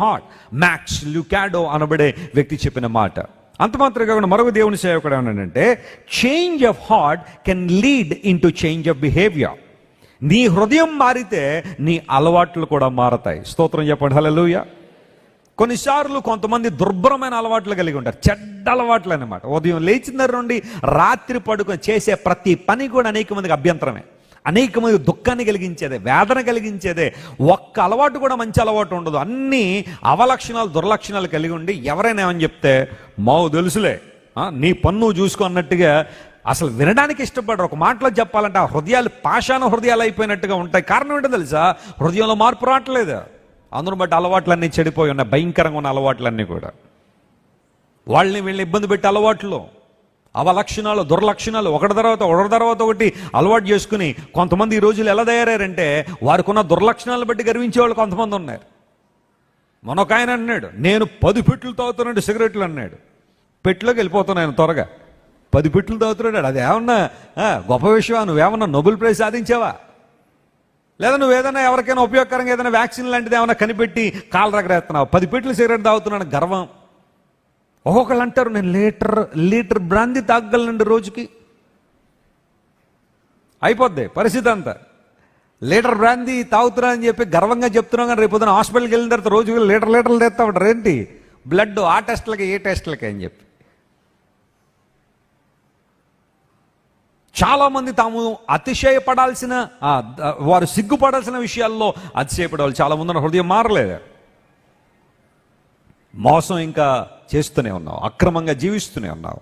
Heart. Max లుకాడో అనబడే వ్యక్తి చెప్పిన మాట. అంత మాత్రమే కాకుండా మరొక దేవుని సేవకుడు ఏమన్నాడంటే, change of heart can lead in to change of behaviour. నీ హృదయం మారితే నీ అలవాట్లు కూడా మారతాయి. స్తోత్రం చెప్పండి, హల్లెలూయా. కొన్నిసార్లు కొంతమంది దుర్భరమైన అలవాట్లు కలిగి ఉంటారు, చెడ్డ అలవాట్లు అన్నమాట. ఉదయం లేచిన నుండి రాత్రి పడుకొని చేసే ప్రతి పని కూడా అనేక మందికి అభ్యంతరమే, అనేక మంది దుఃఖాన్ని కలిగించేదే, వేదన కలిగించేదే. ఒక్క అలవాటు కూడా మంచి అలవాటు ఉండదు. అన్నీ అవలక్షణాలు, దుర్లక్షణాలు కలిగి ఉండి ఎవరైనా ఏమని చెప్తే మావు తెలుసులే, నీ పన్ను చూసుకో అన్నట్టుగా అసలు వినడానికి ఇష్టపడరు. ఒక మాటలో చెప్పాలంటే ఆ హృదయాలు పాషాణ హృదయాలు అయిపోయినట్టుగా ఉంటాయి. కారణం ఏంటో తెలుసా? హృదయంలో మార్పు రావట్లేదు. అందును బట్టి అలవాట్లన్నీ చెడిపోయి ఉన్నాయి, భయంకరంగా ఉన్న అలవాట్లన్నీ కూడా. వాళ్ళని వీళ్ళని ఇబ్బంది పెట్టే అలవాట్లు, అవలక్షణాలు, దుర్లక్షణాలు ఒకటి తర్వాత ఒకటి అలవాటు చేసుకుని కొంతమంది ఈ రోజులు ఎలా తయారారంటే వారికి ఉన్న దుర్లక్షణాలను బట్టి గర్వించే వాళ్ళు కొంతమంది ఉన్నారు. మనొక ఆయన అన్నాడు, నేను 10 పెట్లు తాగుతున్నాడు సిగరెట్లు అన్నాడు. పెట్టులోకి వెళ్ళిపోతున్నాను త్వరగా. 10 పెట్లు తాగుతున్నాడు. అది ఏమన్నా గొప్ప విషయమా? నువ్వేమన్నా నోబెల్ ప్రైజ్ సాధించావా? లేదా నువ్వేదైనా ఎవరికైనా ఉపయోగకరంగా ఏదైనా వ్యాక్సిన్ లాంటిది ఏమైనా కనిపెట్టి కాలు రగరేస్తున్నావు? 10 పెట్లు సిగరెట్ తాగుతున్నాను గర్వం. ఒక్కొక్కళ్ళు అంటారు, నేను లీటర్ బ్రాందీ తాగగలనండి రోజుకి. అయిపోద్ది పరిస్థితి అంతా. లీటర్ బ్రాందీ తాగుతున్నా అని చెప్పి గర్వంగా చెప్తున్నాం, కానీ రేపు పొద్దున హాస్పిటల్కి వెళ్ళిన తర్వాత రోజుకి లీటర్లు తెస్తా ఉంటారు. ఏంటి బ్లడ్, ఆ టెస్టులకి ఏ టెస్టులకి అని చెప్పి. చాలామంది తాము అతిశయపడాల్సిన, వారు సిగ్గుపడాల్సిన విషయాల్లో అతిశయపడాలి. చాలా మంది హృదయం మారలేదు. మోసం ఇంకా చేస్తూనే ఉన్నావు, అక్రమంగా జీవిస్తూనే ఉన్నావు.